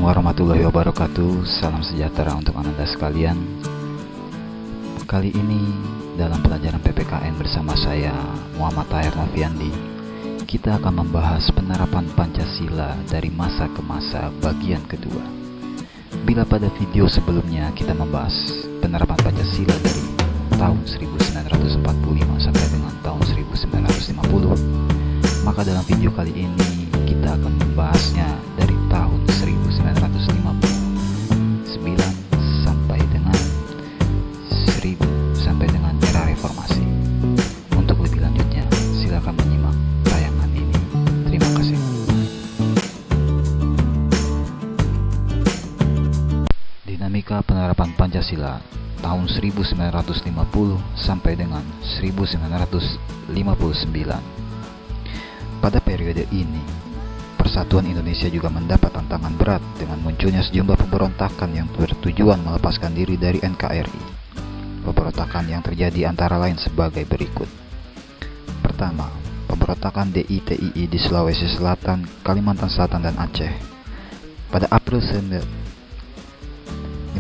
warahmatullahi wabarakatuh. Salam sejahtera untuk Anda sekalian. Kali ini dalam pelajaran PPKN bersama saya Muhammad Tahir Noviandi, kita akan membahas penerapan Pancasila dari masa ke masa bagian kedua. Bila pada video sebelumnya kita membahas penerapan Pancasila dari tahun 1945 sampai dengan tahun 1950, maka dalam video kali ini kita akan membahasnya dari tahun 1959 sampai dengan 1000 sampai dengan era reformasi. Untuk lebih lanjutnya, silakan menyimak tayangan ini. Terima kasih. Dinamika penerapan Pancasila tahun 1950 sampai dengan 1959. Pada periode ini, persatuan Indonesia juga mendapat tantangan berat dengan munculnya sejumlah pemberontakan yang bertujuan melepaskan diri dari NKRI. Pemberontakan yang terjadi antara lain sebagai berikut. Pertama, pemberontakan DITII di Sulawesi Selatan, Kalimantan Selatan, dan Aceh. Pada April 1950,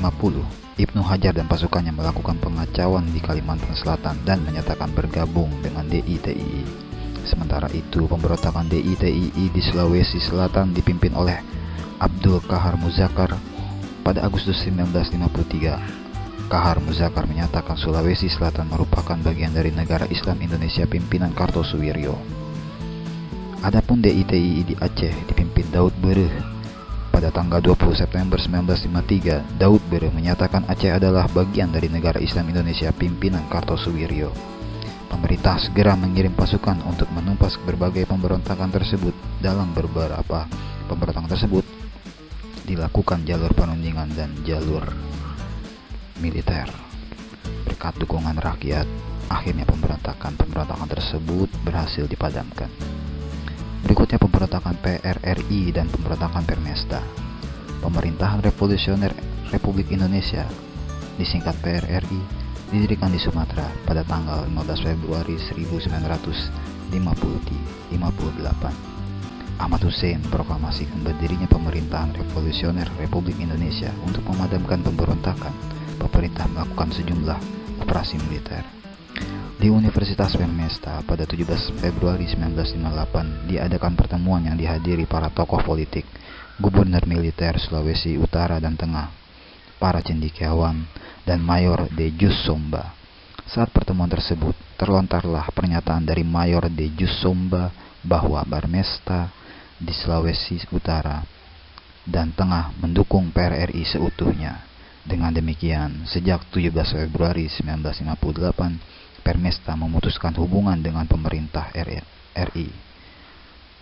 Ibnu Hajar dan pasukannya melakukan pengacauan di Kalimantan Selatan dan menyatakan bergabung dengan DITII. Sementara itu, pemberontakan DITII di Sulawesi Selatan dipimpin oleh Abdul Qahar Muzakkar pada Agustus 1953. Qahar Muzakkar menyatakan Sulawesi Selatan merupakan bagian dari negara Islam Indonesia pimpinan Kartosuwiryo. Adapun DITII di Aceh dipimpin Daud Bereh. Pada tanggal 20 September 1953, Daud Bereh menyatakan Aceh adalah bagian dari negara Islam Indonesia pimpinan Kartosuwiryo. Pemerintah segera mengirim pasukan untuk menumpas berbagai pemberontakan tersebut. Dalam beberapa pemberontakan tersebut dilakukan jalur penundingan dan jalur militer. Berkat dukungan rakyat, akhirnya pemberontakan tersebut berhasil dipadamkan. Berikutnya pemberontakan PRRI dan pemberontakan Permesta. Pemerintahan Revolusioner Republik Indonesia, disingkat PRRI, didirikan di Sumatera pada tanggal 15 Februari 1958. Ahmad Hussein proklamasikan berdirinya pemerintahan Revolusioner Republik Indonesia untuk memadamkan pemberontakan. Pemerintah melakukan sejumlah operasi militer. Di Universitas Permesta pada 17 Februari 1958 diadakan pertemuan yang dihadiri para tokoh politik, gubernur militer Sulawesi Utara dan Tengah, para cendekiawan, dan Mayor de Jus Somba. Saat pertemuan tersebut, terlontarlah pernyataan dari Mayor de Jus Somba bahwa Permesta di Sulawesi Utara dan Tengah mendukung PRRI seutuhnya. Dengan demikian, sejak 17 Februari 1958, Permesta memutuskan hubungan dengan pemerintah RI.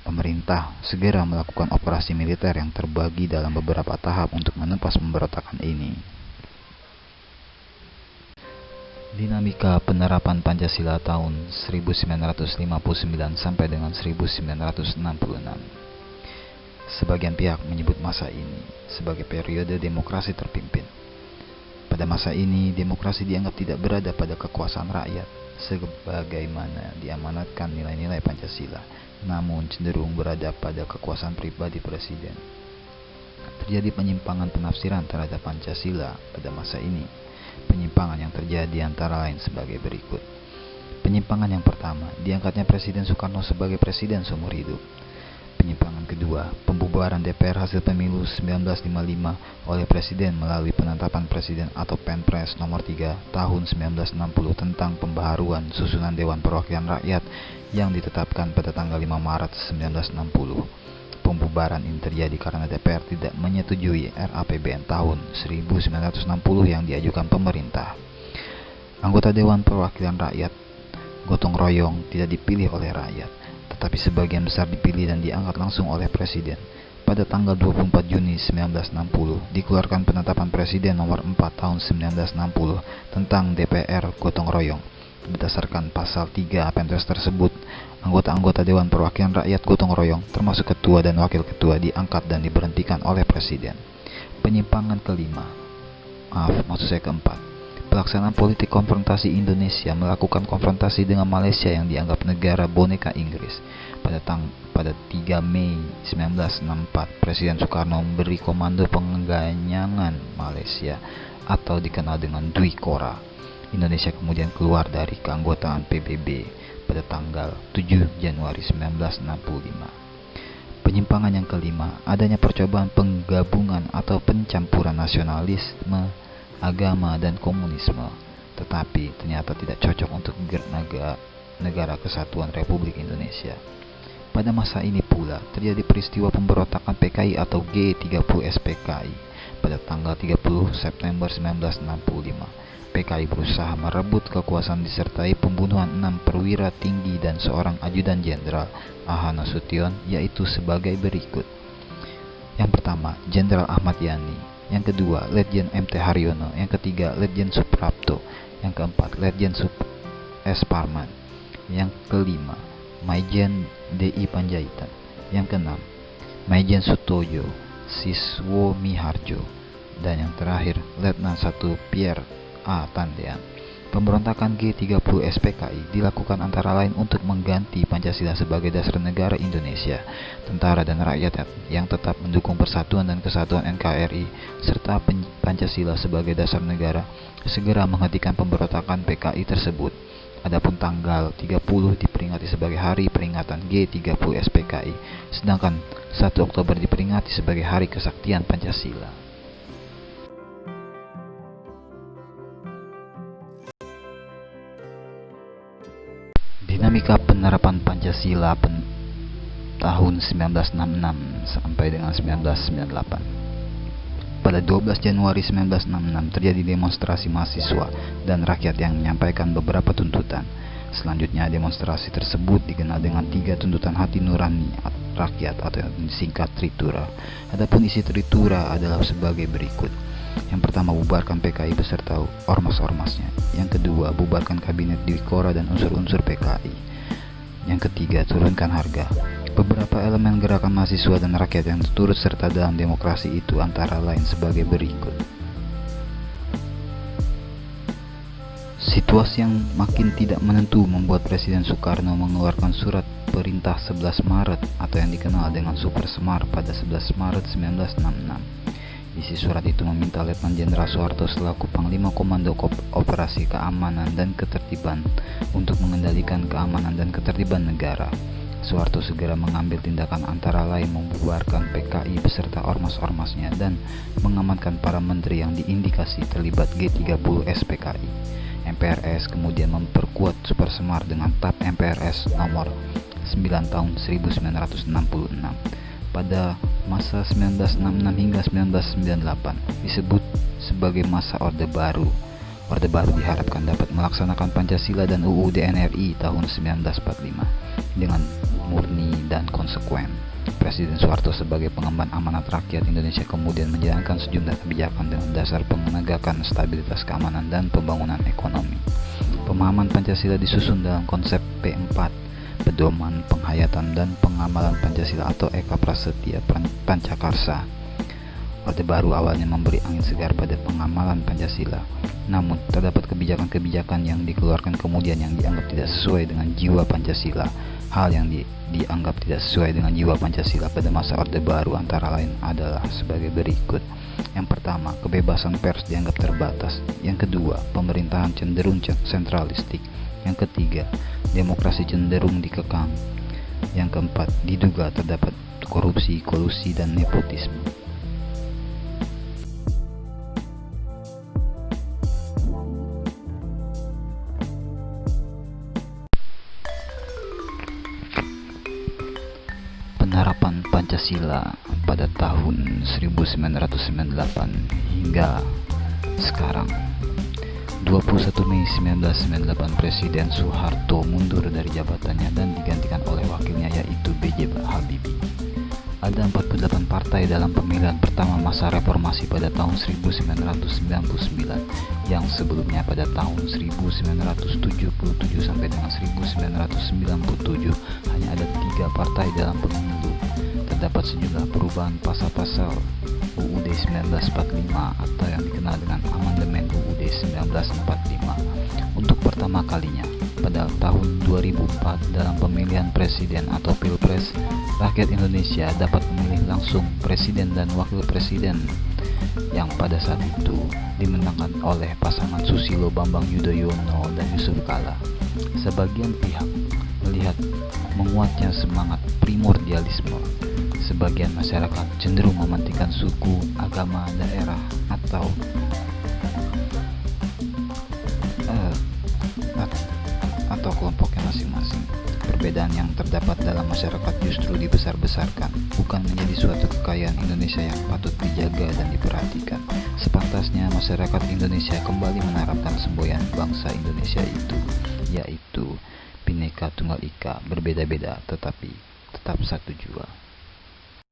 Pemerintah segera melakukan operasi militer yang terbagi dalam beberapa tahap untuk menumpas pemberontakan ini. Dinamika penerapan Pancasila tahun 1959 sampai dengan 1966. Sebagian pihak menyebut masa ini sebagai periode demokrasi terpimpin. Pada masa ini, demokrasi dianggap tidak berada pada kekuasaan rakyat, sebagaimana diamanatkan nilai-nilai Pancasila, namun cenderung berada pada kekuasaan pribadi presiden. Terjadi penyimpangan penafsiran terhadap Pancasila pada masa ini. Penyimpangan yang terjadi antara lain sebagai berikut. Penyimpangan yang pertama, diangkatnya Presiden Soekarno sebagai presiden seumur hidup. Penyimpangan kedua, pembubaran DPR hasil pemilu 1955 oleh Presiden melalui penetapan Presiden atau Penpres nomor 3 tahun 1960 tentang pembaharuan susunan Dewan Perwakilan Rakyat yang ditetapkan pada tanggal 5 Maret 1960. Pembubaran ini terjadi karena DPR tidak menyetujui RAPBN tahun 1960 yang diajukan pemerintah. Anggota Dewan Perwakilan Rakyat gotong royong tidak dipilih oleh rakyat, tetapi sebagian besar dipilih dan diangkat langsung oleh Presiden. Pada tanggal 24 Juni 1960 dikeluarkan penetapan Presiden nomor 4 tahun 1960 tentang DPR gotong royong. Berdasarkan pasal 3 Penpres tersebut, anggota-anggota Dewan Perwakilan Rakyat gotong royong termasuk ketua dan wakil ketua diangkat dan diberhentikan oleh Presiden. Penyimpangan keempat, pelaksanaan politik konfrontasi Indonesia melakukan konfrontasi dengan Malaysia yang dianggap negara boneka Inggris. pada 3 Mei 1964, Presiden Soekarno memberi komando penggenyangan Malaysia atau dikenal dengan Dwi Kora. Indonesia kemudian keluar dari keanggotaan PBB pada tanggal 7 Januari 1965. Penyimpangan yang kelima, adanya percobaan penggabungan atau pencampuran nasionalisme, agama, dan komunisme, tetapi ternyata tidak cocok untuk negara kesatuan Republik Indonesia. Pada masa ini pula terjadi peristiwa pemberontakan PKI atau G30 SPKI pada tanggal 30 September 1965. PKI berusaha merebut kekuasaan disertai pembunuhan 6 perwira tinggi dan seorang ajudan jenderal Ahana Nasution, yaitu sebagai berikut. Yang pertama, Jenderal Ahmad Yani. Yang kedua, Letjen MT Haryono. Yang ketiga, Letjen Suprapto. Yang keempat, Letjen S. Parman. Yang kelima, Maijen DI Panjaitan. Yang keenam, Maijen Sutoyo Siswo Miharjo. Dan yang terakhir, Letnan 1 Pierre A. Tandean. Pemberontakan G30 SPKI dilakukan antara lain untuk mengganti Pancasila sebagai dasar negara Indonesia. Tentara dan rakyat yang tetap mendukung persatuan dan kesatuan NKRI serta Pancasila sebagai dasar negara segera menghentikan pemberontakan PKI tersebut. Adapun tanggal 30 diperingati sebagai hari peringatan G30 SPKI, sedangkan 1 Oktober diperingati sebagai hari kesaktian Pancasila. Dinamika penerapan Pancasila tahun 1966 sampai dengan 1998. Pada 12 Januari 1966 terjadi demonstrasi mahasiswa dan rakyat yang menyampaikan beberapa tuntutan. Selanjutnya demonstrasi tersebut dikenal dengan 3 tuntutan hati nurani rakyat atau yang disingkat Tritura. Adapun isi Tritura adalah sebagai berikut. Yang pertama, bubarkan PKI beserta ormas-ormasnya. Yang kedua, bubarkan kabinet Dwi Kora dan unsur-unsur PKI. Yang ketiga, turunkan harga. Beberapa elemen gerakan mahasiswa dan rakyat yang turut serta dalam demokrasi itu antara lain sebagai berikut. Situasi yang makin tidak menentu membuat Presiden Soekarno mengeluarkan surat perintah 11 Maret atau yang dikenal dengan Super Semar pada 11 Maret 1966. Isi surat itu meminta Letnan Jenderal Soeharto selaku Panglima Komando Operasi Keamanan dan Ketertiban untuk mengendalikan keamanan dan ketertiban negara. Soeharto segera mengambil tindakan antara lain membubarkan PKI beserta ormas-ormasnya dan mengamankan para menteri yang diindikasi terlibat G30 SPKI. MPRS kemudian memperkuat Super Semar dengan TAP MPRS nomor 9 tahun 1966. Pada masa 1966 hingga 1998 disebut sebagai masa Orde Baru. Orde Baru diharapkan dapat melaksanakan Pancasila dan UUD NRI tahun 1945 dengan murni dan konsekuen. Presiden Soeharto sebagai pengemban amanat rakyat Indonesia kemudian menjalankan sejumlah kebijakan dengan dasar penegakan stabilitas keamanan dan pembangunan ekonomi. Pemahaman Pancasila disusun dalam konsep P4, Pedoman Penghayatan dan Pengamalan Pancasila atau Eka Prasetya Pancakarsa. Orde Baru awalnya memberi angin segar pada pengamalan Pancasila, namun terdapat kebijakan-kebijakan yang dikeluarkan kemudian yang dianggap tidak sesuai dengan jiwa Pancasila. Hal yang dianggap tidak sesuai dengan jiwa Pancasila pada masa Orde Baru antara lain adalah sebagai berikut. Yang pertama, kebebasan pers dianggap terbatas. Yang kedua, pemerintahan cenderung sentralistik. Yang ketiga, demokrasi cenderung dikekang. Yang keempat, diduga terdapat korupsi, kolusi, dan nepotisme. Penerapan Pancasila pada tahun 1998 hingga sekarang. 21 Mei 1998 Presiden Soeharto mundur dari jabatannya dan digantikan oleh wakilnya yaitu B.J. Habibie. Ada 48 partai dalam pemilihan pertama masa reformasi pada tahun 1999 yang sebelumnya pada tahun 1977 sampai dengan 1997 hanya ada 3 partai dalam pemilu. Terdapat sejumlah perubahan pasal-pasal UUD 1945 atau yang dikenal dengan Amandemen UUD 1945 untuk pertama kalinya pada pada tahun 2004 dalam pemilihan presiden atau pilpres, rakyat Indonesia dapat memilih langsung presiden dan wakil presiden yang pada saat itu dimenangkan oleh pasangan Susilo Bambang Yudhoyono dan Yusuf Kala. Sebagian pihak melihat menguatnya semangat primordialisme. Sebagian masyarakat cenderung mementingkan suku, agama, daerah, atau kelompoknya masing-masing. Perbedaan yang terdapat dalam masyarakat justru dibesar-besarkan, bukan menjadi suatu kekayaan Indonesia yang patut dijaga dan diperhatikan. Sepantasnya masyarakat Indonesia kembali menerapkan semboyan bangsa Indonesia itu, yaitu Bhinneka Tunggal Ika, berbeda-beda tetapi tetap satu jua.